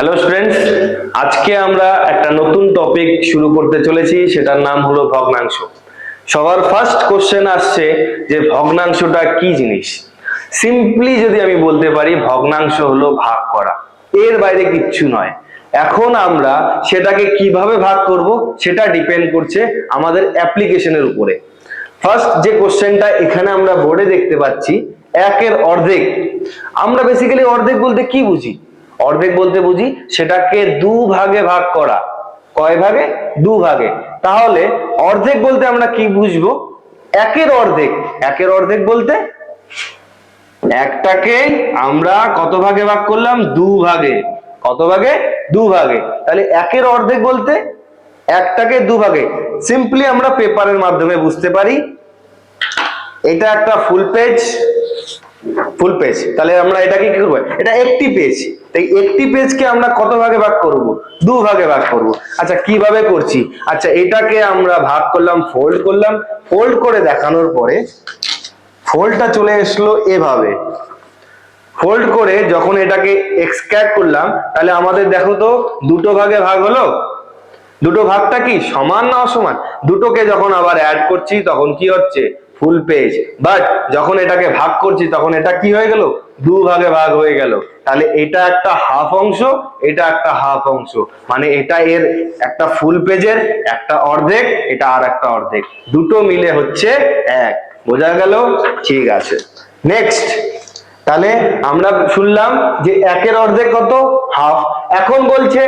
Hello students, আজকে আমরা একটা নতুন টপিক শুরু করতে চলেছি, সেটার নাম হলো ভগ্নাংশ। সবার ফার্স্ট কোশ্চেন আসছে যে ভগ্নাংশটা কি জিনিস। সিম্পলি যদি আমি বলতে পারি, ভগ্নাংশ হলো ভাগ করা, এর বাইরে কিচ্ছু নয়। এখন আমরা সেটাকে কিভাবে ভাগ করব সেটা ডিপেন্ড করছে আমাদের অ্যাপ্লিকেশনের উপরে। ফার্স্ট যে কোশ্চেনটা এখানে আমরা বোর্ডে দেখতে পাচ্ছি, একের অর্ধেক। আমরা বেসিক্যালি অর্ধেক বলতে কি বুঝি? অর্ধেক বলতে বুঝি সেটাকে দু ভাগে ভাগ করা। কয় ভাগে? দু ভাগে। তাহলে অর্ধেক বলতে আমরা কি বুঝবো? একের অর্ধেক। একের অর্ধেক বলতে একটাকে আমরা কত ভাগে ভাগ করলাম? দু ভাগে। কত ভাগে? দু ভাগে। তাহলে একের অর্ধেক বলতে একটাকে দু ভাগে। সিম্পলি আমরা পেপারের মাধ্যমে বুঝতে পারি। এটা একটা ফুল পেজ, ফুল পেজ। তাহলে আমরা এটাকে কি করবো? এটা একটি পেজ। তাই একটি পেজকে আমরা কত ভাগে ভাগ করব? দু ভাগে ভাগ করব। আচ্ছা, কিভাবে করছি? আচ্ছা, এটাকে আমরা ভাগ করলাম, ফোল্ড করলাম। ফোল্ড করে দেখানোর পরে ফোল্ডটা চলে আসলো এভাবে। ফোল্ড করে যখন এটাকে এক্সট্রাক্ট করলাম, তাহলে আমাদের দেখো তো দুটো ভাগে ভাগ হলো। দুটো ভাগটা কি সমান না অসমান? দুটোকে যখন আবার অ্যাড করছি তখন কি হচ্ছে? Full page. বাট যখন এটাকে ভাগ করছি তখন এটা কি হয়ে গেল? দু ভাগে ভাগ হয়ে গেল। তাহলে এটা একটা হাফ অংশ, এটা একটা হাফ অংশ, মানে এটা এর একটা ফুল পেজের একটা অর্ধেক, এটা আর একটা অর্ধেক, দুটো মিলে হচ্ছে এক। বোঝা গেল? ঠিক আছে, নেক্সট। তাহলে আমরা শুনলাম যে একের অর্ধেক কত? হাফ। এখন বলছে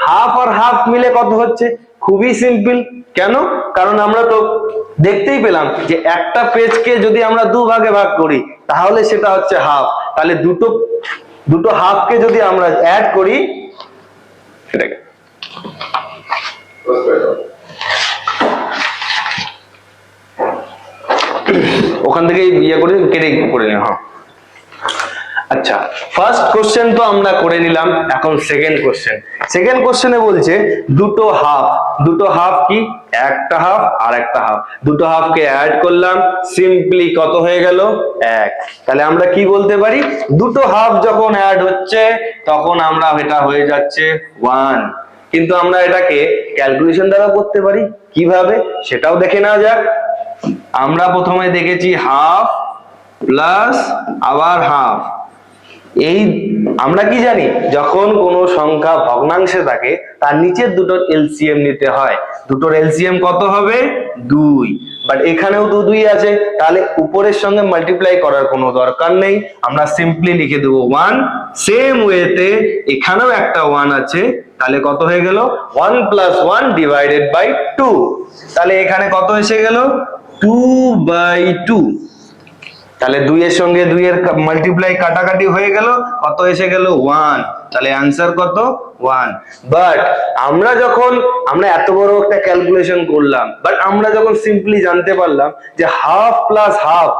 হাফ আর হাফ মিলে কত হচ্ছে? খুবই সিম্পল। কেন? কারণ আমরা তো দেখতেই পেলাম যে একটা পেজকে যদি আমরা দু ভাগে ভাগ করি তাহলে সেটা হচ্ছে হাফ। তাহলে দুটো হাফকে যদি আমরা অ্যাড করি, সেটাকে ওখান থেকে ইয়ে করে কেটে করে নিও। হ্যাঁ, আচ্ছা, ফার্স্ট কোশ্চেন তো আমরা করে নিলাম। এখন সেকেন্ড কোশ্চেন। সেকেন্ড কোশ্চেনে বলছে দুটো হাফ। দুটো হাফ কি? একটা হাফ আর একটা হাফ। দুটো হাফকে অ্যাড করলাম, সিম্পলি কত হয়ে গেল? এক। তাহলে আমরা কি বলতে পারি? দুটো হাফ যখন অ্যাড হচ্ছে তখন আমরা এটা হয়ে যাচ্ছে ওয়ান। কিন্তু আমরা এটাকে ক্যালকুলেশন দ্বারা করতে পারি। কিভাবে সেটাও দেখে নেওয়া যাক। আমরা প্রথমে দেখেছি হাফ প্লাস আবার হাফ। এই আমরা কি জানি, যখন কোনো সংখ্যা ভগ্নাংশে থাকে তার নিচের দুটোর এলসিএম নিতে হয়। দুটোর এলসিএম কত হবে? 2। বাট এখানেও তো 2 আছে, তাহলে উপরের সঙ্গে মাল্টিপ্লাই করার কোনো দরকার নেই, আমরা সিম্পলি লিখে দেবো 1। সেম ওয়েতে এখানেও একটা 1 আছে, তাহলে কত হয়ে গেল? 1 + 1 ডিভাইডেড বাই 2। তাহলে এখানে কত এসে গেল? 2/2। তাহলে 2 এর সঙ্গে 2 এর মাল্টিপ্লাই কাটাকাটি হয়ে গেল, কত এসে গেল? 1। তাহলে অ্যানসার কত? 1। বাট আমরা এত বড় একটা ক্যালকুলেশন করলাম, বাট আমরা যখন সিম্পলি জানতে পারলাম যে হাফ প্লাস হাফ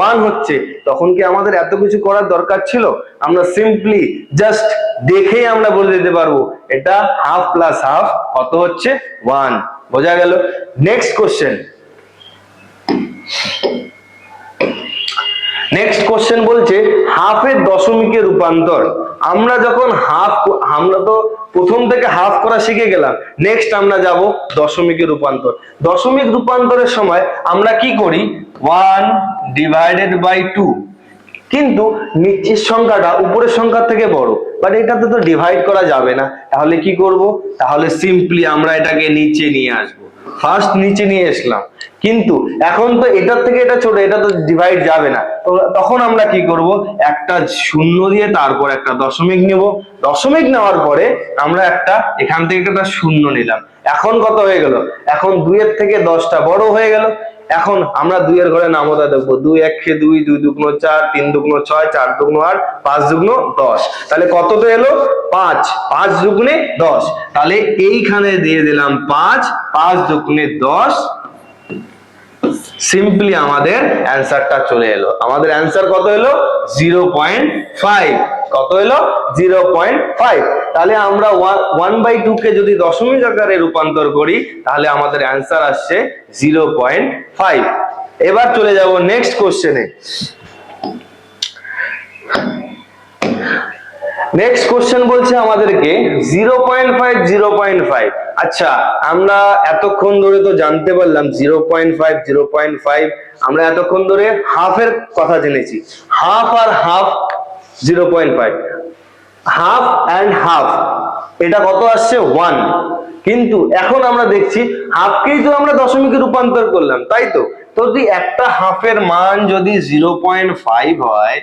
1 হচ্ছে, তখন কি আমাদের এত কিছু করার দরকার ছিল? আমরা সিম্পলি জাস্ট দেখেই আমরা বলে দিতে পারবো এটা হাফ প্লাস হাফ কত হচ্ছে? 1। বোঝা গেল? Next question. নেক্সট কোশ্চেন বলছে হাফের দশমিকে রূপান্তর। আমরা তো প্রথম থেকে হাফ করা শিখে গেলাম, নেক্সট আমরা যাব দশমিকে রূপান্তর। দশমিক রূপান্তরের সময় আমরা কি করি? 1 ডিভাইডেড বাই 2। কিন্তু নিচের সংখ্যাটা উপরের সংখ্যার থেকে বড়, বাট এটাতে তো ডিভাইড করা যাবে না। তাহলে কি করব? তাহলে সিম্পলি আমরা এটাকে নিচে নিয়ে আসবো। ফার্স্ট নিচে নিয়ে আসলাম, কিন্তু এখন তো এটার থেকে এটা ছোট, এটা তো ডিভাইড যাবে না। তো তখন আমরা কি করব? একটা শূন্য দিয়ে তারপর একটা দশমিক নেব। দশমিক নেওয়ার পরে আমরা এখান থেকে একটা শূন্য নিলাম। এখন কত হয়ে গেল? এখন 2 এর থেকে 10টা বড় হয়ে গেল। এখন আমরা 2 এর ঘরে নামতা দেখবো। 2 × 1 = 2, 2 × 2 = 4, 3 × 2 = 6, 4 × 2 = 8, 5 × 2 = 10। তাহলে কত তো এলো? 5। 5 × 10। তাহলে এইখানে দিয়ে দিলাম 5, 5 × 10। সিম্পলি আমাদের অ্যানসারটা চলে এলো। আমাদের অ্যানসার কত এলো? 0.5। কত এলো? 0.5। তাহলে আমরা 1/2 কে যদি দশমিক আকারে রূপান্তর করি তাহলে আমাদের অ্যানসার আসছে 0.5। এবার চলে যাব নেক্সট কোশ্চেনে। নেক্সট কোশ্চেন বলছে আমাদেরকে 0.5 0.5। আচ্ছা, আমরা এতক্ষণ ধরে তো জানতে পারলাম 0.5 0.5, আমরা এতক্ষণ ধরে হাফের কথা জেনেছি। হাফ আর হাফ 0.5, হাফ অ্যান্ড হাফ, এটা কত আসছে 1। কিন্তু এখন আমরা দেখছি হাফকেই তো আমরা দশমিকে রূপান্তর করলাম, তাই তো? তো যদি একটা হাফের মান যদি 0.5 হয়,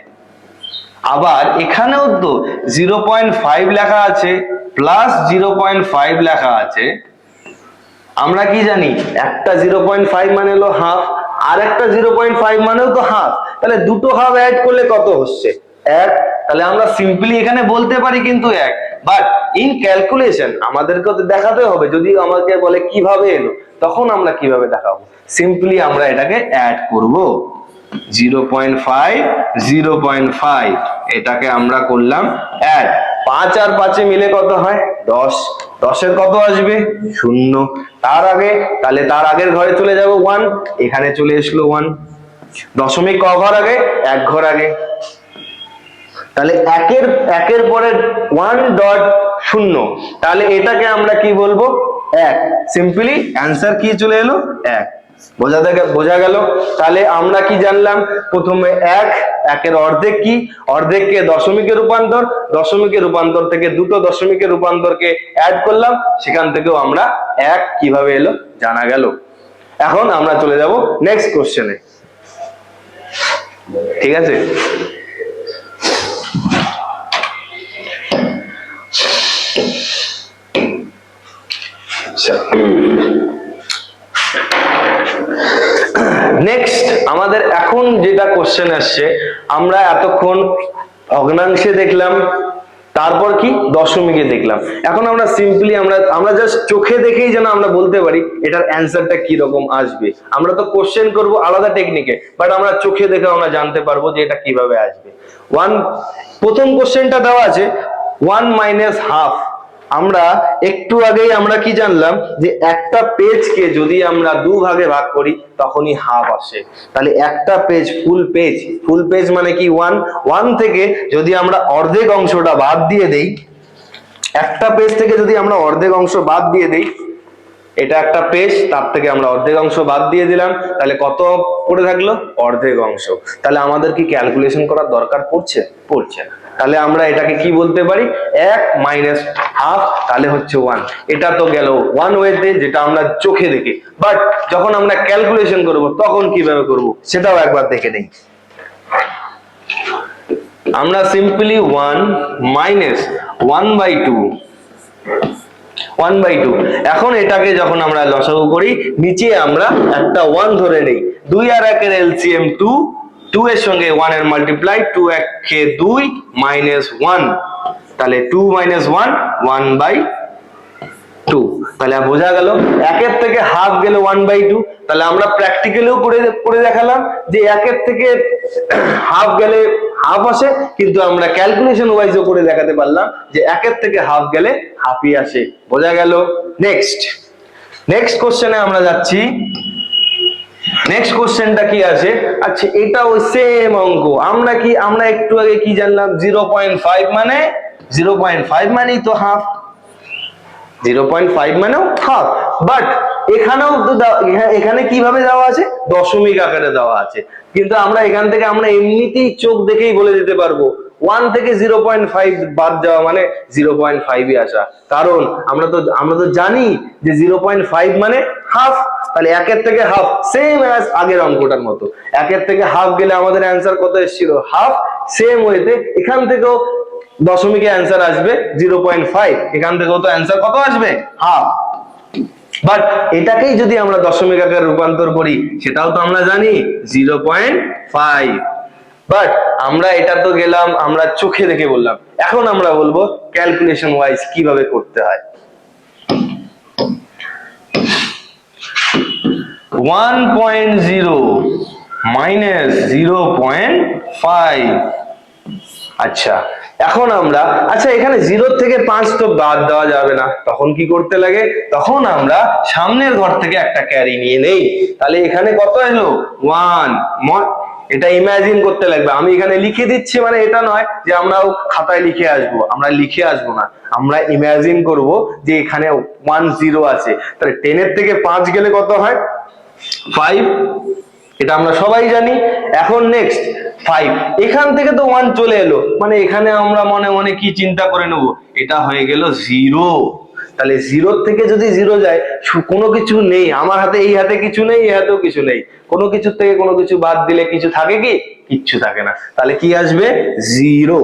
আবার এখানেও তো 0.5 লেখা আছে প্লাস 0.5 লেখা আছে, আমরা কি জানি একটা 0.5 মানে হলো হাফ, আর একটা 0.5 মানেও তো হাফ, তাহলে দুটো হাফ অ্যাড করলে কত হচ্ছে 1। তাহলে আমরা সিম্পলি এখানে বলতে পারি কিন্তু 1, বাট ইন ক্যালকুলেশন আমাদেরকে তো দেখাতে হবে। যদি আমাকে বলে কিভাবে এলো, তখন আমরা কিভাবে দেখাবো? সিম্পলি আমরা এটাকে অ্যাড করব, 0.5 0.5 এটাকে আমরা করলাম অ্যাড। 5 আর 5 মিলে কত হয় 10, 10 এর কত আসবে 0। তার আগে, তাহলে তার আগের ঘরে চলে যাব 1, এখানে চলে আসলো 1। দশমিক ক ঘর আগে? 1 ঘর আগে। তাহলে একের পরে 1.0, তাহলে এটাকে আমরা কি বলবো 1। সিম্পলি অ্যান্সার কি চলে এলো 1। বোঝা গেল? তাহলে আমরা কি জানলাম? প্রথমে 1, একের অর্ধেক কি? অর্ধেককে দশমিকে রূপান্তর, দশমিকে রূপান্তর থেকে দুটো দশমিকে রূপান্তরকে অ্যাড করলাম, সেখান থেকেও আমরা 1 কিভাবে এলো জানা গেল। এখন আমরা চলে যাব নেক্সট কোশ্চেনে, ঠিক আছে? নেক্সট আমাদের এখন যেটা কোশ্চেন আসছে, আমরা এতক্ষণ ভগ্নাংশে দেখলাম, তারপর কি দশমিকে দেখলাম। এখন আমরা সিম্পলি আমরা জাস্ট চোখে দেখেই যেন আমরা বলতে পারি এটার অ্যান্সারটা কি রকম আসবে। আমরা তো কোশ্চেন করব আলাদা টেকনিকে, বাট আমরা চোখে দেখে আমরা জানতে পারবো যে এটা কিভাবে আসবে। প্রথম কোশ্চেনটা দেওয়া আছে 1 মাইনাস হাফ। আমরা একটু আগেই আমরা কি জানলাম যে একটা পেজকে যদি আমরা 2 ভাগে ভাগ করি তখনই হাফ আসে। তাহলে একটা পেজ ফুল পেজ মানে কি 1 থেকে যদি আমরা অর্ধেক অংশটা বাদ দিয়ে দেই, একটা পেজ থেকে যদি আমরা অর্ধেক অংশ বাদ দিয়ে দেই, এটা একটা পেজ, তার থেকে আমরা অর্ধেক অংশ বাদ দিয়ে দিলাম, তাহলে কত পড়ে থাকলো অর্ধেক অংশ। তাহলে আমাদের কি ক্যালকুলেশন করার দরকার পড়ছে না। তাহলে আমরা এটাকে কি বলতে পারি 1 মাইনাস হাফ, তাহলে হচ্ছে 1। এটা তো গেল 1 ওয়েতে, যেটা আমরা চোখে দেখি, বাট যখন আমরা ক্যালকুলেশন করব তখন কিভাবে করব সেটাও একবার দেখে নেই। আমরা সিম্পলি 1 মাইনাস 1/2, 1/2। এখন এটাকে যখন আমরা লসাগু করি, নিচে আমরা একটা 1 ধরে নেই। 2 আর 1 এর এলসিএম 2, 2 এর সঙ্গে 1 এর মাল্টিপ্লাই, 2 1 2 মাইনাস 1, তাহলে 2 মাইনাস 1 1/2। তাহলে বোঝা গেল একের থেকে হাফ গেলে 1/2। তাহলে আমরা প্র্যাকটিক্যালিও করে দেখালাম যে একের থেকে হাফ গেলে হাফ আসে, কিন্তু আমরা ক্যালকুলেশন ওয়াইজও করে দেখাতে পারলাম যে একের থেকে হাফ গেলে হাফই আসে। বোঝা গেল? নেক্সট কোশ্চেনে আমরা যাচ্ছি। নেক্সট কোশ্চেনটা কি আছে? আচ্ছা, এটা ওই সেম অঙ্ক। আমরা একটু আগে কি জানলাম 0.5 মানে 0.5 মানেই তো হাফ, 0.5 মানেও হাফ, বাট এখানেও তো এখানে কিভাবে দেওয়া আছে দশমিক আকারে দেওয়া আছে। কিন্তু আমরা এখান থেকে আমরা এমনিতেই চোখ দেখেই বলে দিতে পারবো 1 থেকে 0.5 বাদ যাওয়া মানে 0.5ই আসা, কারণ আমরা তো জানি যে 0.5 মানে হাফ। তাহলে একের থেকে হাফ সেম অ্যাজ আগের অঙ্কটার মতো, একের থেকে হাফ গেলে আমাদের অ্যান্সার কত এসেছিল হাফ। সেম ওয়েতে এখান থেকেও দশমিকে অ্যান্সার আসবে 0.5, এখান থেকেও তো অ্যান্সার কত আসবে হাফ। বাট এটাকেই যদি আমরা দশমিক আকারে রূপান্তর করি সেটাও তো আমরা জানি 0.5, বাট আমরা এটা তো গেলাম আমরা চোখে দেখে বললাম। এখন আমরা বলবো ক্যালকুলেশন ওয়াইজ কিভাবে করতে হয়। 1.0 মাইনাস 0.5। আচ্ছা, এখন এখানে 0 থেকে 5 তো বাদ দেওয়া যাবে না, তখন কি করতে লাগে? তখন আমরা সামনের ঘর থেকে একটা ক্যারি নিয়ে নেই। তাহলে এখানে কত এলো 1, এটা ইমাজিন করতে লাগবে। আমি এখানে লিখে দিচ্ছি মানে এটা নয় যে আমরাও খাতায় লিখে আসবো, আমরা লিখে আসবো না, আমরা ইমাজিন করব যে এখানে 1 0 আছে। তাহলে 10 এর থেকে 5 গেলে কত হয়? 5, এটা আমরা সবাই জানি। এখন নেক্সট 5, এখান থেকে তো 1 চলে এলো, মানে এখানে আমরা মনে মনে কি চিন্তা করে নেব, এটা হয়ে গেল 0। তাহলে 0 থেকে যদি 0 যায়, কোনো কিছু নেই আমার হাতে, এই হাতে কিছু নেই, এই হাতেও কিছু নেই, কোনো কিছু থেকে কোনো কিছু বাদ দিলে কিছু থাকে কি? কিচ্ছু থাকে না। তাহলে কি আসবে? 0।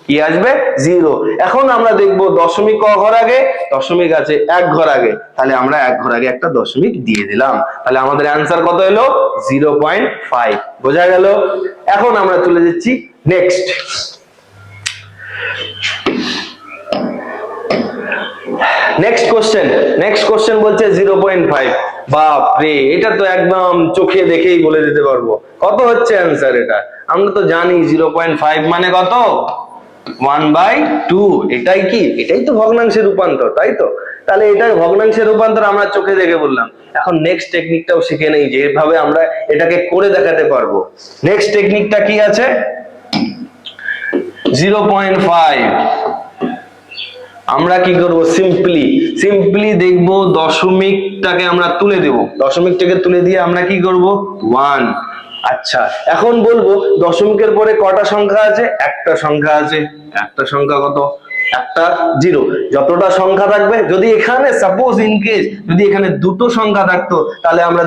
কি আসবে? 0। এখন আমরা দেখব দশমিক ক ঘর আগে? দশমিক আছে 1 ঘর আগে, তাহলে আমরা 1 ঘর আগে একটা দশমিক দিয়ে দিলাম। তাহলে আমাদের অ্যান্সার কত এলো? 0.5। বোঝা গেল? এখন আমরা চলে যাচ্ছি নেক্সট। নেক্সট কোশ্চেন বলছে 0.5। বাপ রে, এটা তো একদম চোখে দেখেই বলে দিতে পারবো কত হচ্ছে অ্যান্সার। এটা আমরা তো জানি 0.5 মানে কত? 1/2। এটাই কি? এটাই তো ভগ্নাংশের রূপান্তর, তাই তো? তাহলে এটা ভগ্নাংশের রূপান্তর আমরা চোখে দেখে বললাম। এখন নেক্সট টেকনিকটাও শিখে নেই যে এভাবে আমরা এটাকে করে দেখাতে পারবো। নেক্সট টেকনিকটা কি আছে? 0.5 আমরা কি করব? সিম্পলি দেখব দশমিকটাকে আমরা তুলে দেব, দশমিকটাকে তুলে দিয়ে আমরা কি করব? 1। আচ্ছা, এখন বলবো দশমিকের পরে কটা সংখ্যা আছে? একটা সংখ্যা আছে। একটা সংখ্যা কত? একটা 0। যতটা সংখ্যা থাকবে, যদি এখানে সাপোজ ইন কেস যদি এখানে দুটো সংখ্যা থাকতো, তাহলে আমরা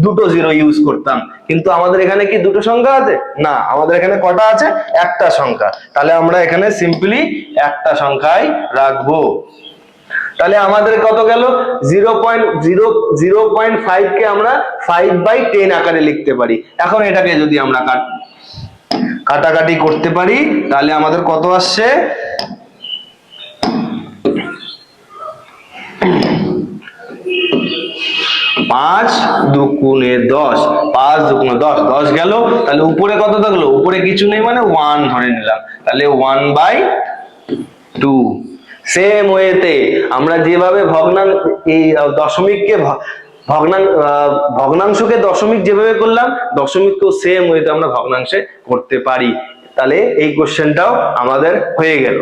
দুটো 0 ইউজ করতাম। কিন্তু আমাদের এখানে কি দুটো সংখ্যা আছে? না, আমাদের এখানে কটা আছে? একটা সংখ্যা। তাহলে আমরা এখানে সিম্পলি একটা সংখ্যাই রাখবো। তাহলে আমাদের কত গেল? 0.5 কে আমরা 5/10 আকারে লিখতে পারি। এখন এটাকে যদি আমরা কাটাকাটি করতে পারি, তাহলে আমাদের কত আসছে? 5 দুগুণে 10, 5 দুগুণে 10, 10 গেল। তাহলে উপরে কত থাকলো? উপরে কিছু নেই মানে 1 ধরে নিলাম, তাহলে 1/2। সেম ওয়েতে আমরা যেভাবে ভগ্নাংশকে দশমিক যেভাবে করলাম, দশমিককেও সেম ওয়েতে আমরা ভগ্নাংশে করতে পারি। তাহলে এই কোশ্চেনটাও আমাদের হয়ে গেল।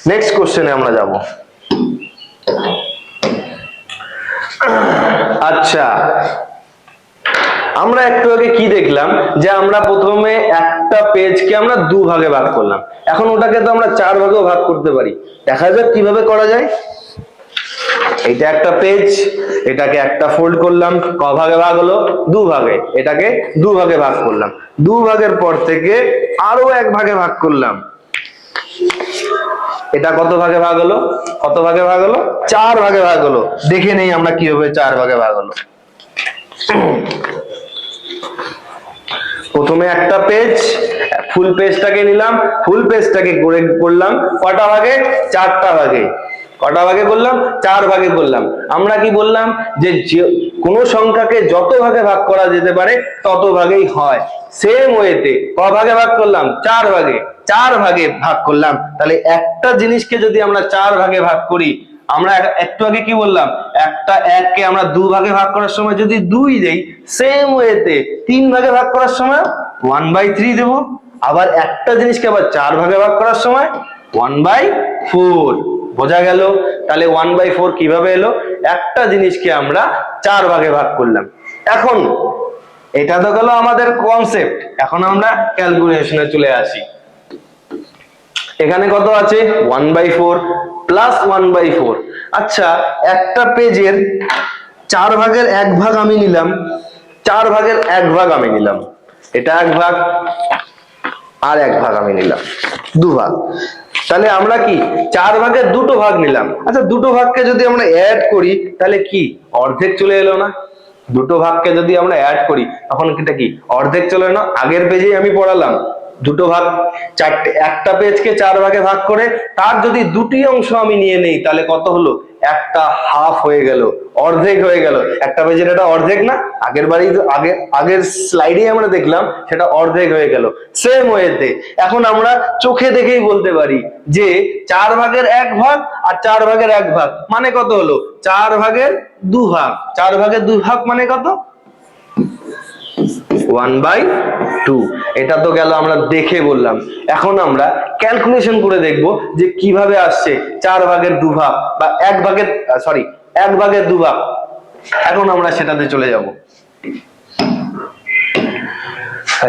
নেক্সট কোশ্চেনে আমরা যাব। আচ্ছা, আমরা একটু আগে কি দেখলাম যে আমরা প্রথমে একটা পেজকে আমরা 2 ভাগে ভাগ করলাম। এখন ওটাকে তো আমরা 4 ভাগেও ভাগ করতে পারি। দেখা যাক কিভাবে করা যায়। এইটা একটা পেজ, এটাকে একটা ফোল্ড করলাম, ক ভাগে ভাগ হলো? 2 ভাগে। এটাকে 2 ভাগে ভাগ করলাম, 2 ভাগের পর থেকে আরো 1 ভাগে ভাগ করলাম। এটা কত ভাগে ভাগ হলো? কত ভাগে ভাগ হলো? 4 ভাগে ভাগ হলো। দেখে নেই আমরা কিভাবে 4 ভাগে ভাগ হলো। প্রথমে একটা পেজ, ফুল পেজটাকে নিলাম, ফুল পেজটাকে করলাম কটা ভাগে? 4টা ভাগে। কটা ভাগে করলাম? 4 ভাগে করলাম। আমরা কি বললাম যে কোন সংখ্যাকে যত ভাগে ভাগ করা যেতে পারে তত ভাগেই হয়। সেম ওয়েতে ক ভাগে ভাগ করলাম? 4 ভাগে। 4 ভাগে ভাগ করলাম। তাহলে একটা জিনিসকে যদি আমরা 4 ভাগে ভাগ করি, আমরা একটু আগে কি বললাম? একটা 1 কে আমরা 2 ভাগে ভাগ করার সময় যদি 2 দেই, সেম ওয়েতে 3 ভাগে ভাগ করার সময় 1/3 দেব। আবার একটা জিনিসকে আবার 4 ভাগে ভাগ করার সময় 1/4। বোঝা গেল? তাহলে 1/4 কিভাবে এলো? একটা জিনিসকে আমরা 4 ভাগে ভাগ করলাম। এখন এটা তো গেল আমাদের কনসেপ্ট। এখন আমরা ক্যালকুলেশনে চলে আসি। এখানে কত আছে? 1/4 প্লাস 1/4। আচ্ছা, একটা পেজের 4 ভাগের 1 ভাগ আমি নিলাম, 4 ভাগের 1 ভাগ আমি নিলাম, এটা 1 ভাগ, আর 1 ভাগ আমি নিলাম, 2 ভাগ। তাহলে আমরা কি 4 ভাগের 2টো ভাগ নিলাম। আচ্ছা, 2টো ভাগকে যদি আমরা অ্যাড করি তাহলে কি অর্ধেক চলে এলো না? 2টো ভাগকে যদি আমরা অ্যাড করি তখন এটা কি অর্ধেক চলে না? আগের পেজেই আমি পড়ালাম 2টো ভাগ, একটা পেজকে 4 ভাগে ভাগ করে তার যদি 2টি অংশ আমি নিয়ে নেই, তাহলে কত হলো? একটা হাফ হয়ে গেল, অর্ধেক হয়ে গেল। একটা পেজের এটা অর্ধেক না? আগের স্লাইডে আমরা দেখলাম সেটা অর্ধেক হয়ে গেল। সেম ওয়েতে এখন আমরা চোখে দেখেই বলতে পারি যে 4 ভাগের 1 ভাগ আর 4 ভাগের 1 ভাগ মানে কত হলো? 4 ভাগের 2 ভাগ। 4 ভাগের 2 ভাগ মানে কত? 1/2। এটা তো গেল আমরা দেখে বললাম। এখন আমরা ক্যালকুলেশন করে দেখব যে কিভাবে আসছে 4 ভাগের 2 ভাগ বা 1 ভাগের 2 ভাগ। এখন আমরা সেটাতে চলে যাব।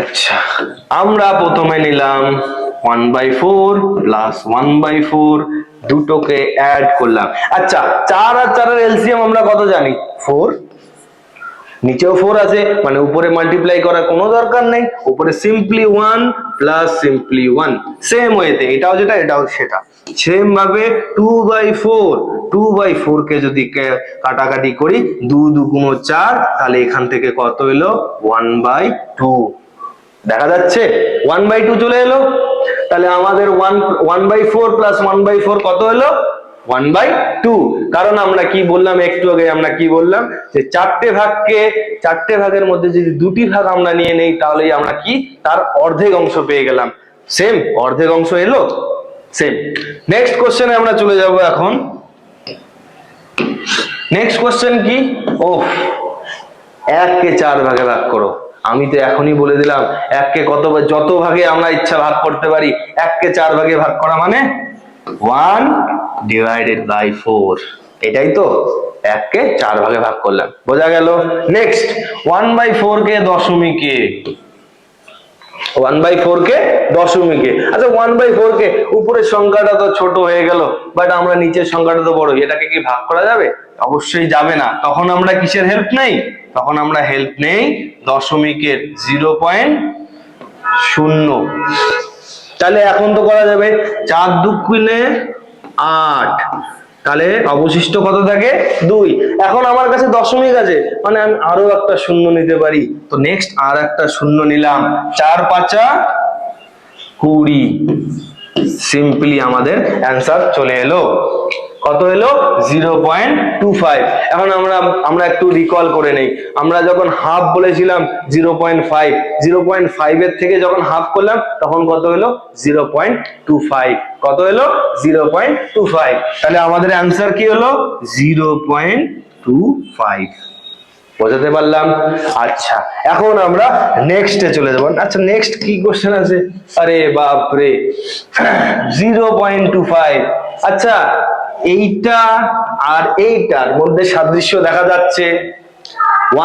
আচ্ছা, আমরা প্রথমে নিলাম 1/4 প্লাস 1/4, দুটোকে অ্যাড করলাম। আচ্ছা, 4 আর 4 এর এলসিএম আমরা কত জানি? 4। নিচেও 4 আছে, মানে উপরে মাল্টিপ্লাই করার কোনো দরকার নেই, উপরে সিম্পলি 1 প্লাস সিম্পলি 1। সেম ওয়েতে এটাও যেটা এটাও সেটা, সেম ভাবে 2/4 কে যদি কাটাকাটি করি, 2 2 4, তাহলে এখান থেকে কত এলো? 1/2। দেখা যাচ্ছে 1/2 চলে এলো। তাহলে আমাদের 1/4 প্লাস 1/4 কত হলো? 1/2। কারণ আমরা কি বললাম একটু আগে? আমরা কি বললাম যে চারটে ভাগের মধ্যে যদি দুটি ভাগ আমরা নিয়ে নেই, তাহলেই আমরা কি তার অর্ধেক অংশ পেয়ে গেলাম। সেম অর্ধেক অংশ এলো। সেম নেক্সট কোশ্চেনে আমরা চলে যাব। এখন নেক্সট কোশ্চেন কি? 1 কে 4 ভাগে ভাগ করো। আমি তো এখনই বলে দিলাম 1 কে যত ভাগে আমরা ইচ্ছা ভাগ করতে পারি। 1 কে 4 ভাগে ভাগ করা মানে 1/4। এটাই তো, 1 কে 4 ভাগে ভাগ করলাম, বোঝা গেল? নেক্সট 1/4 কে দশমিকে, 1/4 কে দশমিকে। আচ্ছা, 1/4 কে উপরের সংখ্যাটা তো ছোট হয়ে গেল, বাট আমরা নিচের সংখ্যাটা তো বড়, এটাকে কি ভাগ করা যাবে? অবশ্যই যাবে না। তখন আমরা কিসের হেল্প নেই? তখন আমরা হেল্প নেই দশমিকের, 0.0। তাহলে এখন তো করা যাবে 4 2 8, তাহলে অবশিষ্ট কত থাকে? 2। এখন আমার কাছে দশমিক আছে, মানে আমি আরো একটা শূন্য নিতে পারি। তো নেক্সট আর একটা শূন্য নিলাম, 4 5 20। সিম্পলি আমাদের অ্যান্সার চলে এলো। কত এলো? 0.25। এখন আমরা একটু রিকল করে নেই। আমরা যখন হাফ বলেছিলাম 0.5 এর থেকে যখন হাফ করলাম, তখন কত হলো? 0.25। কত হলো? 0.25। তাহলে আমাদের অ্যান্সার কি হলো? 0.25। বোঝাতে পারলাম? আচ্ছা, এখন আমরা নেক্সটে চলে যাব। আচ্ছা, নেক্সট কি কোশ্চেন আছে? আরে বাপ রে, 0.25। আচ্ছা, এইটা আর এইটার মধ্যে সাদৃশ্য দেখা যাচ্ছে।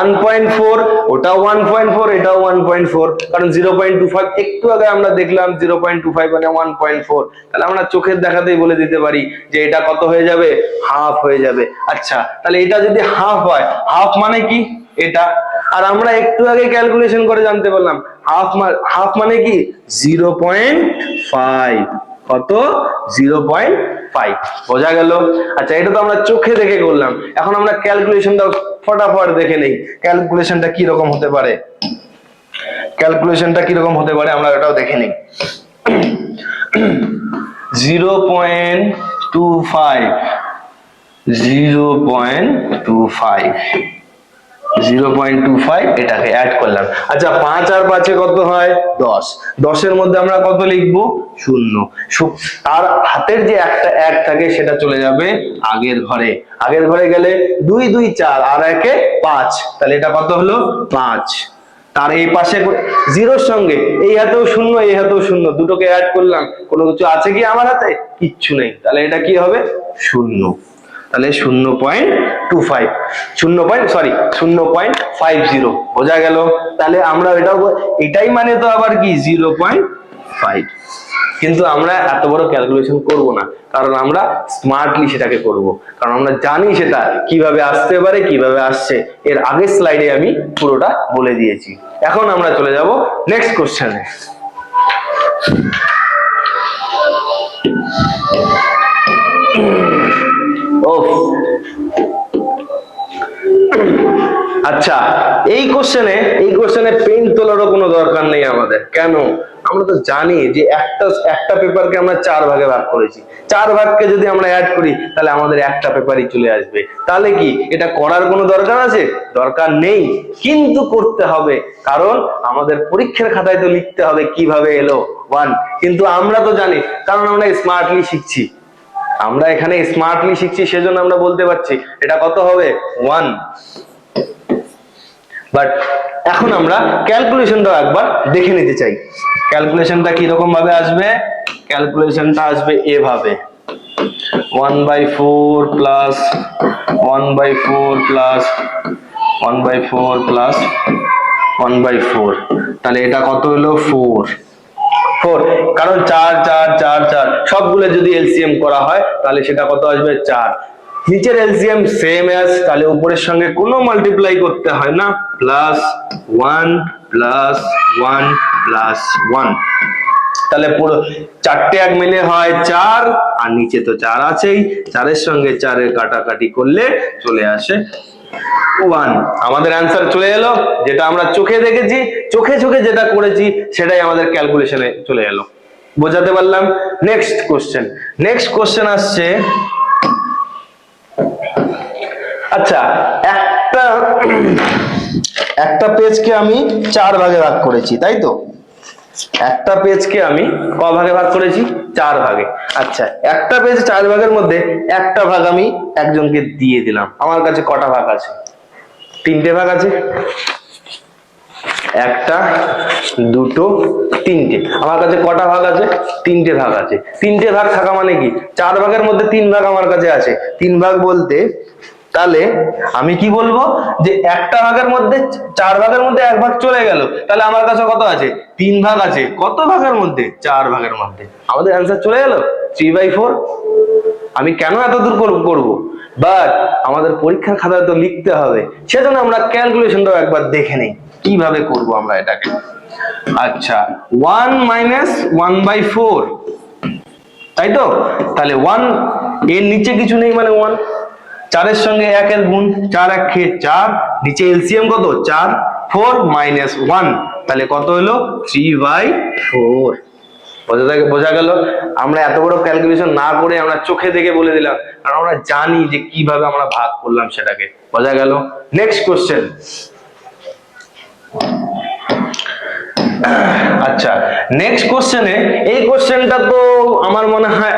1.4, ওটাও 1.4, এটাও 1.4, কারণ 0.25 একটু আগে আমরা দেখলাম 0.25 মানে 1.4। তাহলে আমরা চোখের দেখাতেই বলে দিতে পারি যে এটা কত হয়ে যাবে? হাফ হয়ে যাবে। আচ্ছা, তাহলে এটা যদি হাফ হয়, হাফ মানে কি? এটা। আর আমরা একটু আগে ক্যালকুলেশন করে জানতে পারলাম হাফ মানে কি? 0.5। কত? 0.5। বোঝা গেল? আচ্ছা, এটা তো আমরা চোখে দেখে করলাম। এখন আমরা ক্যালকুলেশনটা ফটাফট দেখে নেই। ক্যালকুলেশনটা কি রকম হতে পারে? আমরা এটাও দেখে নেই। 0.25 এটাকে অ্যাড করলাম। আচ্ছা, 5 আর 5 কত হয়? 10। 10 এর মধ্যে আমরা কত লিখবো? 0। তার হাতের যে একটা 1 থাকে সেটা চলে যাবে আগের ঘরে। আগের ঘরে গেলে 2 2 4 আর 1 5, তাহলে এটা কত হলো? 5। তার এই পাশে জিরোর সঙ্গে এই হাতেও 0 এই হাতেও 0, দুটোকে অ্যাড করলাম। কোনো কিছু আছে কি আমার হাতে? কিচ্ছু নেই। তাহলে এটা কি হবে? 0। তাহলে 0.50। বোঝা গেল? তাহলে আমরা এটাই মানে তো আবার কি 0.5। কিন্তু আমরা এত বড় ক্যালকুলেশন করব না, কারণ আমরা স্মার্টলি সেটাকে করব, কারণ আমরা জানি সেটা কিভাবে আসতে পারে, কিভাবে আসছে। এর আগের স্লাইডে আমি পুরোটা বলে দিয়েছি। এখন আমরা চলে যাব নেক্সট কোশ্চেনে। আচ্ছা, এই কোশ্চেনে পেন তোলারও কোনো দরকার নেই আমাদের। কেন? আমরা তো জানি যে একটা পেপারকে আমরা 4 ভাগে ভাগ করেছি। 4 ভাগকে যদি আমরা অ্যাড করি, তাহলে আমাদের একটা পেপারই চলে আসবে। তাহলে কি এটা করার কোনো দরকার আছে? দরকার নেই, কিন্তু করতে হবে, কারণ আমাদের পরীক্ষার খাতায় তো লিখতে হবে কিভাবে এলো 1। কিন্তু আমরা তো জানি, কারণ আমরা স্মার্টলি শিখছি। সেজন্য আমরা বলতে পারছি এটা কত হবে? 1। বাট এখন আমরা ক্যালকুলেশনটা একবার দেখে নিতে চাই। ক্যালকুলেশনটা কি রকম ভাবে আসবে? ক্যালকুলেশনটা আসবে এভাবে, 1/4 প্লাস 1/4 প্লাস 1/4 প্লাস 1/4, তাহলে এটা কত হলো 4, কারণ 4 4 4 4 সবগুলো যদি এলসিএম করা হয় তাহলে সেটা কত আসবে? 4। নিচের এলসিএম সেম অ্যাজ, তাহলে উপরের সঙ্গে কোনো মাল্টিপ্লাই করতে হয় না, প্লাস 1 প্লাস 1 প্লাস 1, তাহলে পুরো চারটে এক মিলে হয় 4, আর নিচে তো 4 আছেই, 4 এর সঙ্গে 4 এর কাটাকাটি করলে চলে আসে 1। আমাদের অ্যান্সার চলে এলো, যেটা আমরা চোখে দেখেছি, চোখে চোখে যেটা করেছি সেটাই আমাদের ক্যালকুলেশনে চলে এলো। বোঝাতে পারলাম? নেক্সট কোশ্চেন আসছে, আচ্ছা একটা পেজকে আমি 4 ভাগে ভাগ করেছি, তাই তো? একটা পেজকে আমি ক ভাগে ভাগ করেছি? 4 ভাগে। আচ্ছা, একটা পেজ 4 ভাগের মধ্যে একটা ভাগ আমি একজনকে দিয়ে দিলাম। আমার কাছে কটা ভাগ আছে? 3টে ভাগ আছে, 1টা 2টো 3টে। আমার কাছে কটা ভাগ আছে? 3টে ভাগ আছে। 3টে ভাগ থাকা মানে কি? 4 ভাগের মধ্যে 3 ভাগ আমার কাছে আছে। 3 ভাগ বলতে তাহলে আমি কি বলবো যে একটা ভাগের মধ্যে 4 ভাগের মধ্যে 1 ভাগ চলে গেল, তাহলে আমার কাছে কত আছে? 3 ভাগ আছে। কত ভাগের মধ্যে? 4 ভাগের মধ্যে। আমাদের অ্যান্সার চলে গেল 3/4। আমি কেন এত দূর করব? বাট আমাদের পরীক্ষার খাতায় তো লিখতে হবে, সেজন্য আমরা ক্যালকুলেশনটাও একবার দেখে নেই কিভাবে করব আমরা এটাকে। আচ্ছা, 1 - 1/4, তাই তো? তাহলে 1 এর নিচে কিছু নেই মানে 1, 4 এর সঙ্গে 1 এর গুণ, 4 1 4, নিচে এলসিএম কত? 4, 4 - 1, তাহলে কত হলো? 3/4। বোঝা গেল? আমরা এত বড় ক্যালকুলেশন না করে আমরা চোখে দেখে বলে দিলাম, কারণ আমরা জানি যে কিভাবে আমরা ভাগ করলাম সেটাকে। বোঝা গেল? Next question. আচ্ছা, নেক্সট কোশ্চেনে, এই কোশ্চেনটা তো আমার মনে হয়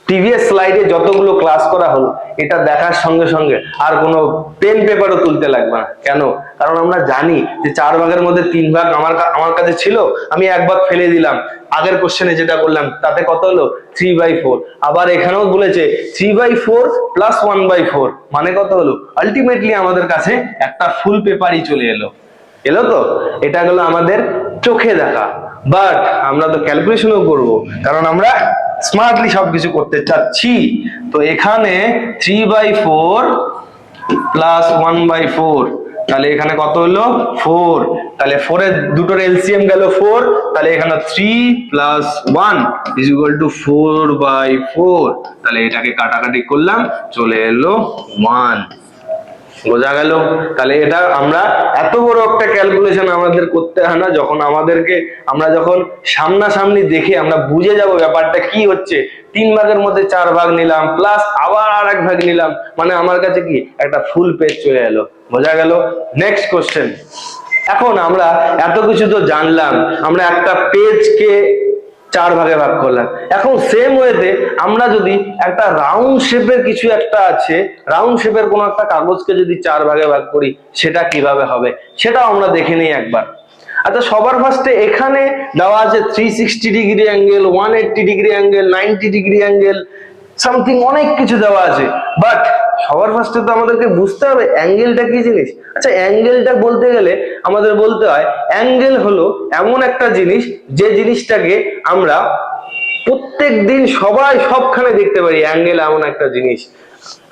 প্রিভিয়াস স্লাইডে যতগুলো ক্লাস করা হলো এটা দেখার সঙ্গে সঙ্গে আর কোনো পেন পেপারও তুলতে লাগবে না। কেন? কারণ আমরা জানি যে 4 ভাগের মধ্যে 3 ভাগ আমার কাছে ছিল, আমি 1 ভাগ ফেলে দিলাম। আগের কোশ্চেনে যেটা করলাম তাতে কত হলো? 3/4। আবার এখানেও বলেছে 3/4 প্লাস 1/4 মানে কত হলো? আলটিমেটলি আমাদের কাছে একটা ফুল পেপারই চলে এলো। তো এটা গেল আমাদের চোখে দেখা, বাট আমরা তো ক্যালকুলেশনও করব, কারণ আমরা স্মার্টলি সবকিছু করতে চাচ্ছি। তো এখানে 3/4 প্লাস 1/4, তাহলে এখানে কত হলো? 4। তাহলে 4 এর দুটোর এলসিএম গেল 4, তাহলে এখানে 3 প্লাস 1 = 4/4। তাহলে এটাকে কাটাকাটি করলাম, চলে এলো 1। বোঝা গেল? তাহলে এটা আমরা এত বড় একটা ক্যালকুলেশন আমাদের করতে হয় না, আমরা যখন সামনাসামনি দেখে আমরা বুঝে যাব ব্যাপারটা কি হচ্ছে। 3 ভাগের মধ্যে 4 ভাগ নিলাম, প্লাস আবার আরেক ভাগ নিলাম, মানে আমার কাছে কি একটা ফুল পেজ চলে এলো। বোঝা গেল? Next question. এখন আমরা এত কিছু তো জানলাম, আমরা একটা পেজকে 4 ভাগে ভাগ করলাম। এখন সেম ওয়েতে আমরা যদি একটা রাউন্ড শেপের কিছু একটা আছে, রাউন্ড শেপের কোন একটা কাগজকে যদি 4 ভাগে ভাগ করি সেটা কিভাবে হবে সেটাও আমরা দেখে নিই একবার। আচ্ছা, সবার ফার্স্টে এখানে দেওয়া আছে 360 degree angle, 180 degree angle, 90 degree angle, something অনেক কিছু দেওয়া আছে। বাট সবার ফার্স্টে তো আমাদেরকে বুঝতে হবে অ্যাঙ্গেলটা কি জিনিস। আচ্ছা, অ্যাঙ্গেলটা বলতে গেলে আমাদের বলতে হয় অ্যাঙ্গেল হলো এমন একটা জিনিস যে জিনিসটাকে আমরা প্রত্যেক দিন সবাই সবখানে দেখতে পারি। অ্যাঙ্গেল এমন একটা জিনিস,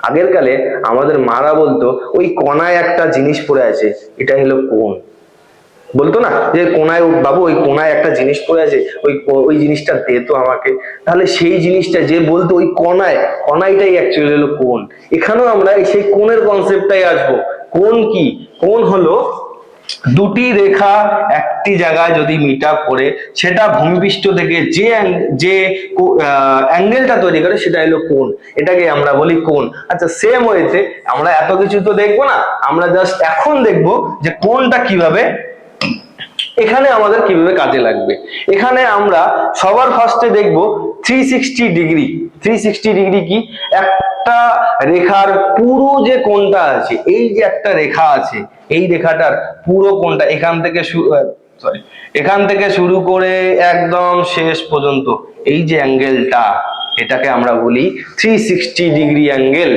আগের কালে আমাদের মারা বলতো ওই কোণায় একটা জিনিস পড়ে আছে, এটা হলো কোণ। বলতো না যে কোণায়, বাবু ওই কোণায় একটা জিনিস পড়ে আছে, ওই জিনিসটা দে তো আমাকে। তাহলে সেই জিনিসটা যে বলতো ওই কোণাইটাই অ্যাকচুয়ালি হলো কোণ। এখানেও আমরা সেই কোণের কনসেপ্টটাই আসবো। কোণ কি? কোণ হলো দুটি রেখা একটি জায়গায় যদি মিট আপ করে সেটা ভূমিপৃষ্ঠ থেকে যে অ্যাঙ্গেলটা তৈরি করে সেটা হলো কোণ, এটাকে আমরা বলি কোণ। আচ্ছা, সেম ওয়েতে আমরা এত কিছু তো দেখবো না, আমরা জাস্ট এখন দেখবো যে কোণটা কিভাবে এখানে আমাদের কিভাবে কাজে লাগবে। এখানে আমরা সবার ফার্স্টে দেখবো 360 ডিগ্রি। 360 ডিগ্রি কি? একটা রেখার পুরো যে কোণটা আছে, এই যে একটা রেখা আছে, এই রেখাটার পুরো কোণটা এখান থেকে শুরু করে একদম শেষ পর্যন্ত এই যে অ্যাঙ্গেলটা, এটাকে আমরা বলি 360 ডিগ্রি অ্যাঙ্গেল।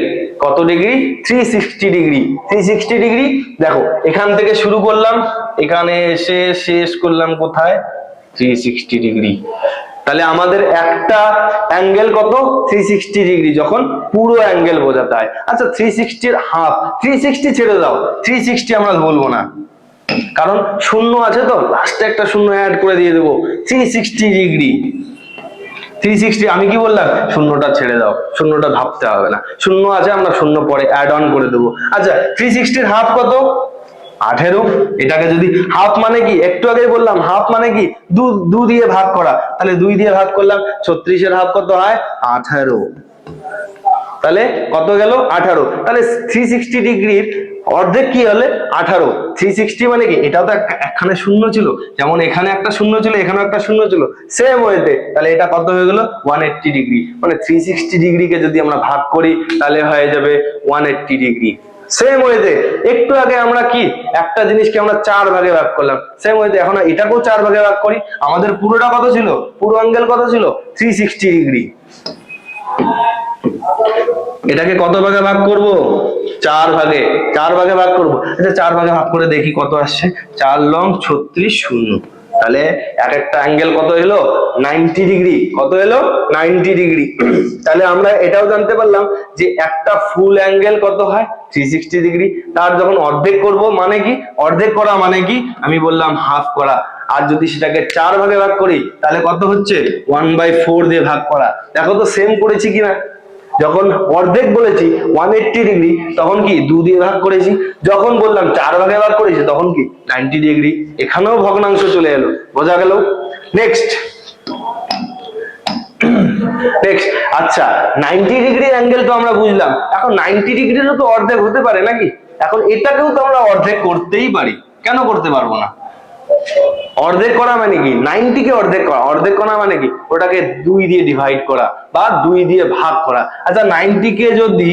কত ডিগ্রি? 360 ডিগ্রি। 360 ডিগ্রি দেখো, এখান থেকে শুরু করলাম, এখানে এসে শেষ করলাম কোথায়? 360 ডিগ্রি। তাহলে আমাদের একটা অ্যাঙ্গেল কত? 360 ডিগ্রি, যখন পুরো অ্যাঙ্গেল বোঝাতে হয়। আচ্ছা 360 এর হাফ, 360 ছেড়ে দাও, 360 আমরা বলবো না, কারণ শূন্য আছে তো, লাস্টে একটা শূন্য অ্যাড করে দিয়ে দেবো। 360 ডিগ্রি, 360 আমি কি বললাম? শূন্যটা ছেড়ে দাও, শূন্যটা ভাবতে হবে না, শূন্য আছে আমরা শূন্য পরে অ্যাড অন করে দেবো। আচ্ছা 360 এর হাফ কত? 18। এটাকে যদি হাফ মানে কি, একটু আগে বললাম হাফ মানে কি, দু দিয়ে ভাগ করা, তাহলে 2 দিয়ে ভাগ করলাম, 36 এর হাফ কত হয়? 18। তাহলে কত গেল? 18। তাহলে 360 ডিগ্রির অর্ধেক কি হলে 18। 360 মানে কি, এটাও তো একখানে শূন্য ছিল, যেমন এখানে একটা শূন্য ছিল, এখানে একটা শূন্য ছিল, সেম ওয়েতে তাহলে এটা কত হয়ে গেল? 180 ডিগ্রি। মানে 360 ডিগ্রিকে যদি আমরা ভাগ করি তাহলে হয়ে যাবে 180 ডিগ্রি। সেম ওয়েতে একটু আগে আমরা কি একটা জিনিসকে আমরা 4 ভাগে ভাগ করলাম, সেম ওয়েতে এখন এটাকেও 4 ভাগে ভাগ করি। আমাদের পুরোটা কত ছিল? পুরো অ্যাঙ্গেল কত ছিল? 360 ডিগ্রি। এটাকে কত ভাগে ভাগ করব? 4 ভাগে। 4 ভাগে ভাগ করব। আচ্ছা 4 ভাগে ভাগ করে দেখি কত আসছে। 4 লং 36 শূন্য। তাহলে এক একটা অ্যাঙ্গেল কত এলো? 90 ডিগ্রি। কত এলো? 90 ডিগ্রি। তাহলে আমরা এটাও জানতে পারলাম যে একটা ফুল অ্যাঙ্গেল কত হয়? 360 ডিগ্রি। তার যখন অর্ধেক করব মানে কি? অর্ধেক করা মানে কি? আমি বললাম হাফ করা। আর যদি সেটাকে 4 ভাগে ভাগ করি তাহলে কত হচ্ছে? 1/4 দিয়ে ভাগ করা। দেখো তো সেম করেছি কিনা। যখন অর্ধেক বলেছি 180 ডিগ্রি তখন কি 2 দিয়ে ভাগ করেছি, যখন বললাম 4 ভাগে ভাগ করেছি তখন কি 90 ডিগ্রি। এখানেও ভগ্নাংশ চলে এলো, বোঝা গেল? নেক্সট আচ্ছা 90 ডিগ্রি অ্যাঙ্গেল তো আমরা বুঝলাম, এখন 90 ডিগ্রিরও তো অর্ধেক হতে পারে নাকি? এখন এটাকেও তো আমরা অর্ধেক করতেই পারি, কেন করতে পারবো না? অর্ধেক করা মানে কি? 90 কে অর্ধেক করা। অর্ধেক করা মানে কি? ওটাকে 2 দিয়ে ডিভাইড করা বা 2 দিয়ে ভাগ করা। আচ্ছা 90 কে যদি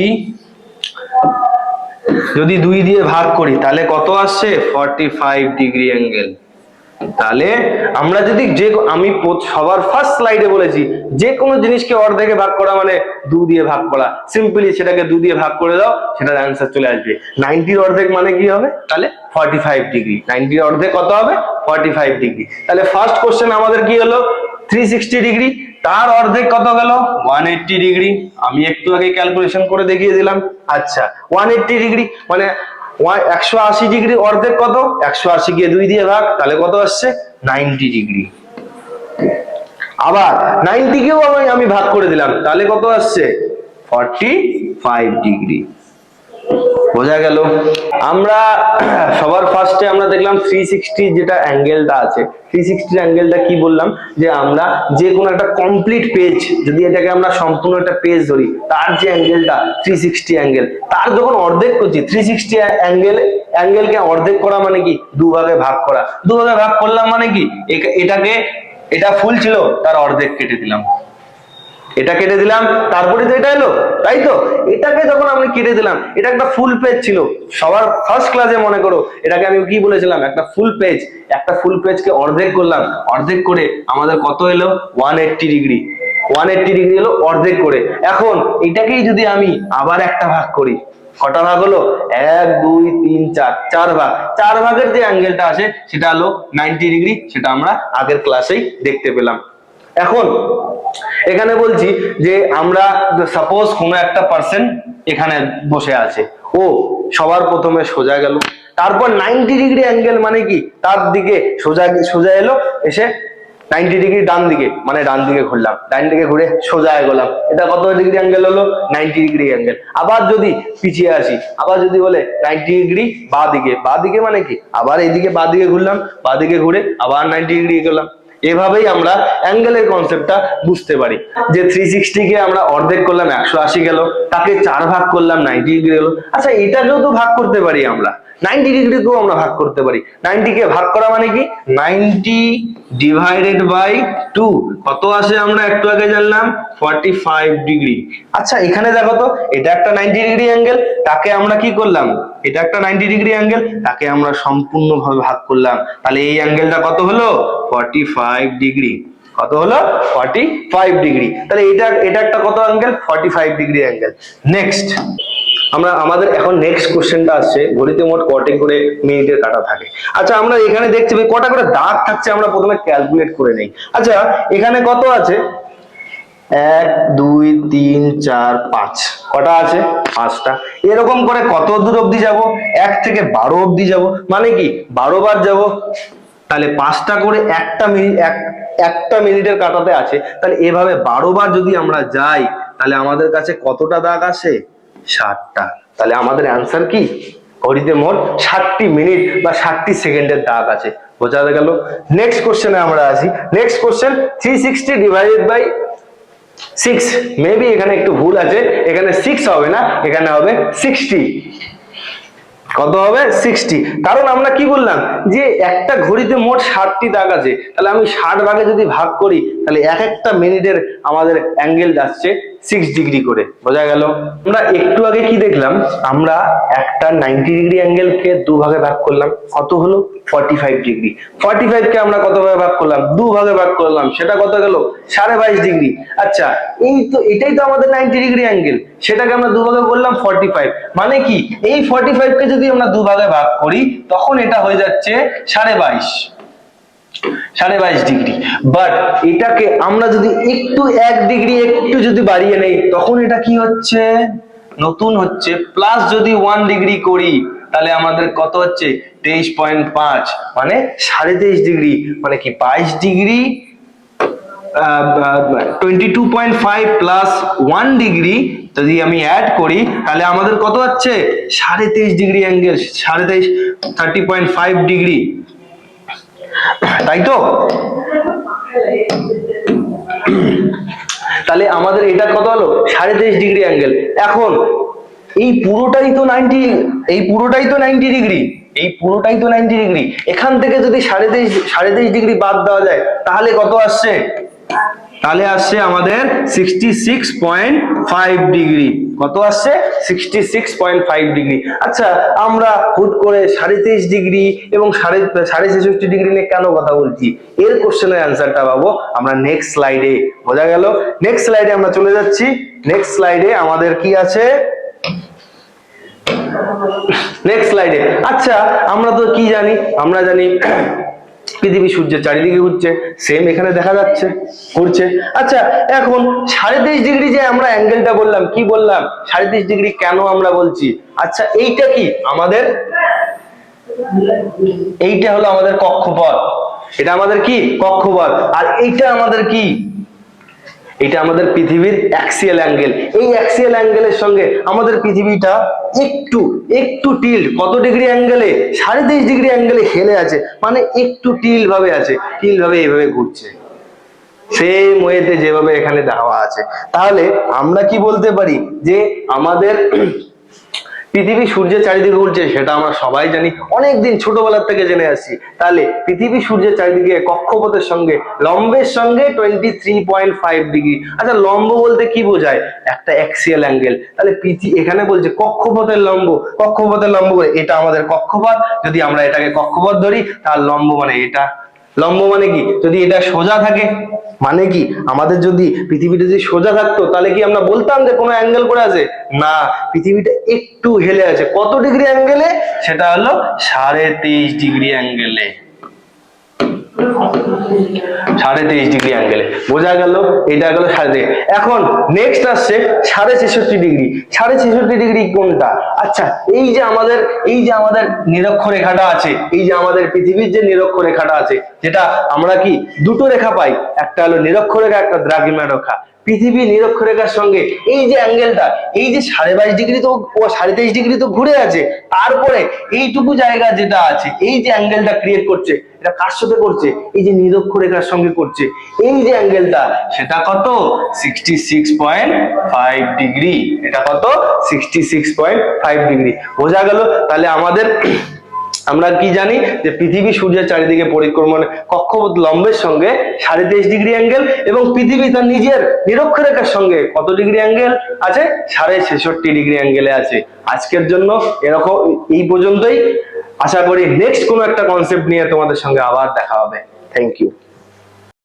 2 দিয়ে ভাগ করি তাহলে কত আসছে? 45 ডিগ্রি অ্যাঙ্গেল। তাহলে আমরা যদি আমি সবার ফার্স্ট স্লাইডে বলেছি যে কোনো জিনিসকে অর্ধেকে ভাগ করা মানে 2 দিয়ে ভাগ করা। সিম্পলি সেটাকে 2 দিয়ে ভাগ করে দাও, সেটার অ্যান্সার চলে আসবে। 90 এর অর্ধেক মানে কি হবে? তাহলে 45 ডিগ্রি। 90 এর অর্ধেক কত হবে? 45 ডিগ্রি। তাহলে ফার্স্ট কোশ্চেন আমাদের কি হলো? 360 ডিগ্রি। তার অর্ধেক কত গেল? 180 ডিগ্রি। আমি একটু আগে ক্যালকুলেশন করে দেখিয়ে দিলাম। আচ্ছা 180 ডিগ্রি মানে 180 ডিগ্রি অর্ধেক কত? 180 কে 2 দিয়ে ভাগ, তাহলে কত আসছে? 90 ডিগ্রি। আবার 90 কেও আমি ভাগ করে দিলাম, তাহলে কত আসছে? 45 ডিগ্রি। বোঝা গেল? আমরা সবার ফার্স্টে আমরা দেখলাম 360 যেটা অ্যাঙ্গেলটা আছে, 360 অ্যাঙ্গেলটা কি বললাম? যে আমরা যে কোনো একটা কমপ্লিট পেজ, যদি এটাকে আমরা সম্পূর্ণ একটা পেজ ধরি, তার যে অ্যাঙ্গেলটা 360 অ্যাঙ্গেল, তার যখন অর্ধেক করছি 360 অ্যাঙ্গেলকে অর্ধেক করা মানে কি? 2 ভাগে ভাগ করা। 2 ভাগে ভাগ করলাম মানে কি? এটা ফুল ছিল, তার অর্ধেক কেটে দিলাম, এটা কেটে দিলাম, তারপরে তো এটা এলো, তাই তো? এটাকে যখন আমি কেটে দিলাম, এটা একটা ফুল পেজ ছিল। সবার ফার্স্ট ক্লাসে মনে করো এটাকে আমি কি বলেছিলাম? একটা ফুল পেজ। একটা ফুল পেজকে অর্ধেক করলাম, অর্ধেক করে আমাদের কত এলো? 180 ডিগ্রি। 180 ডিগ্রি এলো অর্ধেক করে। এখন এটাকেই যদি আমি আবার একটা ভাগ করি, কটা ভাগ হলো? 1 2 3 4, 4 ভাগ। 4 ভাগের যে অ্যাঙ্গেলটা আছে সেটা হলো 90 ডিগ্রি। সেটা আমরা আগের ক্লাসেই দেখতে পেলাম। এখন এখানে বলছি যে আমরা সাপোজ কোনো একটা পার্সন এখানে বসে আছে, ও সবার প্রথমে সোজা গেল, তারপর 90 ডিগ্রি অ্যাঙ্গেল মানে কি? তার দিকে সোজা এলো, এসে 90 ডিগ্রি ডান দিকে মানে ডান দিকে ঘুরলাম, ডান দিকে ঘুরে সোজা গেলাম, এটা কত ডিগ্রি অ্যাঙ্গেল হলো? 90 ডিগ্রি অ্যাঙ্গেল। আবার যদি পিছিয়ে আসি, আবার যদি বলে 90 ডিগ্রি বাঁ দিকে, বাঁ দিকে মানে কি? আবার এইদিকে বাঁ দিকে ঘুরলাম, বাঁ দিকে ঘুরে আবার 90 ডিগ্রি গেলাম। এভাবেই আমরা অ্যাঙ্গেলের কনসেপ্টটা বুঝতে পারি যে 360 কে আমরা অর্ধেক করলাম 180 গেল, তাকে 4 ভাগ করলাম 90 ডিগ্রি গেল। আচ্ছা এটাকেও তো ভাগ করতে পারি আমরা, 90 ডিগ্রিকেও আমরা ভাগ করতে পারি। 90 কে ভাগ করা মানে কি 90 ডিভাইডেড বাই 2 কত আসে আমরা একটু আগে জানলাম 45 ডিগ্রি। আচ্ছা এখানে দেখো তো এটা একটা 90 ডিগ্রি অ্যাঙ্গেল, তাকে আমরা কি করলাম, এটা একটা 90 ডিগ্রি অ্যাঙ্গেল, তাকে আমরা সম্পূর্ণভাবে ভাগ করলাম, তাহলে এই অ্যাঙ্গেলটা কত হলো 45 ডিগ্রি। কত হলো 45 ডিগ্রি। তাহলে এটা একটা কত অ্যাঙ্গেল 45 ডিগ্রি অ্যাঙ্গেল। নেক্সট আমরা আমাদের এখন নেক্সট কোশ্চেনটা আসছে, ঘড়িতে মোট কটি করে মিনিটের কাঁটা থাকে। আচ্ছা আমরা এখানে দেখতে পাই কটা করে দাগ থাকছে, আমরা প্রথমে ক্যালকুলেট করে নেই। আচ্ছা এখানে কত আছে 1 2 3 4 5, কটা আছে 5টা। এরকম করে কত দূর অবধি যাব 1 থেকে 12 অবধি যাব, মানে কি 12 বার যাব, তাহলে 5টা করে একটা মিনিটের কাঁটাতে আছে। তাহলে এভাবে 12 বার যদি আমরা যাই তাহলে আমাদের কাছে কতটা দাগ আসে 60টা। তাহলে আমাদের অ্যান্সার কি ঘড়িতে মোট 60টি মিনিট বা 60টি সেকেন্ডের দাগ আছে। বোঝা গেল। নেক্সট কোশ্চেনে আমরা আসি। Next question 360 divided by 6, maybe এখানে একটু ভুল আছে, এখানে 6 হবে না, এখানে হবে 60। কত হবে 60, কারণ আমরা কি বললাম যে একটা ঘড়িতে মোট 60টি দাগ আছে, তাহলে আমি 60 ভাগে যদি ভাগ করি তাহলে এক একটা মিনিটের আমাদের অ্যাঙ্গেল আসছে 6 ডিগ্রি করে। বোঝা গেল। আমরা একটু আগে কি দেখলাম, আমরা একটা 90 ডিগ্রি অ্যাঙ্গেলকে 2 ভাগে ভাগ করলাম, কত হলো 45 ডিগ্রি। 45 কে আমরা কত ভাগে ভাগ করলাম 2 ভাগে ভাগ করলাম, সেটা কত গেল 22.5 ডিগ্রি। আচ্ছা এটাই তো আমাদের 90 ডিগ্রি অ্যাঙ্গেল, সেটাকে আমরা 2 ভাগে করলাম 45, মানে কি এই 45 কে যদি আমরা 2 ভাগে ভাগ করি তখন এটা হয়ে যাচ্ছে 22.5 ডিগ্রি। বাট এটাকে আমরা যদি একটু 1 ডিগ্রি একটু যদি বাড়িয়ে নেই তখন এটা কি হচ্ছে নতুন হচ্ছে, প্লাস যদি 1 ডিগ্রি করি তাহলে আমাদের কত হচ্ছে 23.5, মানে 23.5 ডিগ্রি, মানে কি 22 ডিগ্রি 22.5 প্লাস 1 ডিগ্রি যদি আমি অ্যাড করি তাহলে আমাদের কত হচ্ছে 23.5 ডিগ্রি অ্যাঙ্গেল, 23.5 30.5 ডিগ্রি, তাই তো। তাহলে আমাদের এটা কত হলো 23.5 ডিগ্রি অ্যাঙ্গেল। এখন এই পুরোটাই তো 90 ডিগ্রি, এই পুরোটাই তো 90 ডিগ্রি। এখান থেকে যদি 23.5 ডিগ্রি বাদ দেওয়া যায় তাহলে কত আসছে, তাহলে আসছে আমাদের 66.5 ডিগ্রি। কত আসছে 66.5 ডিগ্রি। আচ্ছা আমরা হুট করে 23.5 ডিগ্রি এবং 66.5 ডিগ্রি নিয়ে কেন কথা বলছি, এর কোশ্চেনের অ্যান্সারটা পাবো আমরা নেক্সট স্লাইডে। বোঝা গেল। নেক্সট স্লাইডে আমরা চলে যাচ্ছি। নেক্সট স্লাইডে আমাদের কি আছে, নেক্সট স্লাইডে আচ্ছা আমরা তো কি জানি, আমরা জানি পৃথিবী সূর্যের চারিদিকে ঘুরছে, সেম এখানে দেখা যাচ্ছে ঘুরছে। আচ্ছা এখন 23.5 ডিগ্রি যে আমরা অ্যাঙ্গেলটা বললাম, কি বললাম 23.5 ডিগ্রি কেন আমরা বলছি, আচ্ছা এইটা কি আমাদের, এইটা হলো আমাদের কক্ষপথ, এটা আমাদের কি কক্ষপথ, আর এইটা আমাদের কি, এটা আমাদের পৃথিবীর অ্যাক্সিয়াল অ্যাঙ্গেল। এই অ্যাক্সিয়াল অ্যাঙ্গেলের সঙ্গে আমাদের পৃথিবীটা একটু টিল্ড, কত ডিগ্রি অ্যাঙ্গেলে 23.5 ডিগ্রি অ্যাঙ্গেলে হেলে আছে, মানে একটু টিল্ড ভাবে আছে, টিল্ড ভাবে এইভাবে ঘুরছে সেম ওয়েতে যেভাবে এখানে দেওয়া আছে। তাহলে আমরা কি বলতে পারি যে আমাদের পৃথিবী সূর্যের চারিদিকে ঘুরছে, সেটা আমরা সবাই জানি, অনেকদিন ছোটবেলার থেকে জেনে আসছি। তাহলে পৃথিবী সূর্যের চারিদিকে কক্ষপথের সঙ্গে লম্বের সঙ্গে 23.5 ডিগ্রি। আচ্ছা লম্ব বলতে কি বোঝায়, একটা অ্যাক্সিয়াল অ্যাঙ্গেল। তাহলে এখানে বলছে কক্ষপথের লম্ব, কক্ষপথের লম্ব এটা আমাদের কক্ষপথ, যদি আমরা এটাকে কক্ষপথ ধরি তার লম্ব মানে এটা, লম্ব মানে কি যদি এটা সোজা থাকে, মানে কি আমাদের যদি পৃথিবীটা যদি সোজা থাকতো তাহলে কি আমরা বলতাম যে কোনো অ্যাঙ্গেল করে আছে, না পৃথিবীটা একটু হেলে আছে, কত ডিগ্রি অ্যাঙ্গেলে, সেটা হলো 23.5 ডিগ্রি অ্যাঙ্গেলে, 23.5 ডিগ্রি অ্যাঙ্গেলে। বোঝা গেল, এটা গেল 23.5। এখন নেক্সট আসছে 66.5 ডিগ্রি। 66.5 ডিগ্রি কোনটা, আচ্ছা এই যে আমাদের নিরক্ষরেখাটা আছে, এই যে আমাদের পৃথিবীর যে নিরক্ষরেখাটা আছে, যেটা আমরা কি দুটো রেখা পাই, একটা হলো নিরক্ষরেখা, একটা দ্রাঘিমা রেখা। পৃথিবী নিরক্ষরেখার সঙ্গে এই যে অ্যাঙ্গেলটা, এই যে 22.5 ডিগ্রি তো ও 23.5 ডিগ্রি তো ঘুরে আছে, তারপরে এইটুকু জায়গা যেটা আছে এই যে অ্যাঙ্গেলটা ক্রিয়েট করছে, এটা কার সাথে করছে? এই যে নিরক্ষরেখার সঙ্গে করছে। এই যে অ্যাঙ্গেলটা সেটা কত? 66.5 ডিগ্রি। এটা কত? 66.5 ডিগ্রি। বোঝা গেল? তাহলে আমরা কি জানি যে পৃথিবী সূর্যের চারিদিকে পরিক্রমণ কক্ষপথ লম্বের সঙ্গে 23.5 ডিগ্রি অ্যাঙ্গেল, এবং পৃথিবী তার নিজের নিরক্ষরেখার সঙ্গে কত ডিগ্রি অ্যাঙ্গেল আছে? 66.5 ডিগ্রি অ্যাঙ্গেলে আছে। আজকের জন্য এরকম এই পর্যন্তই। আশা করি নেক্সট কোনো একটা কনসেপ্ট নিয়ে তোমাদের সঙ্গে আবার দেখা হবে। Thank you.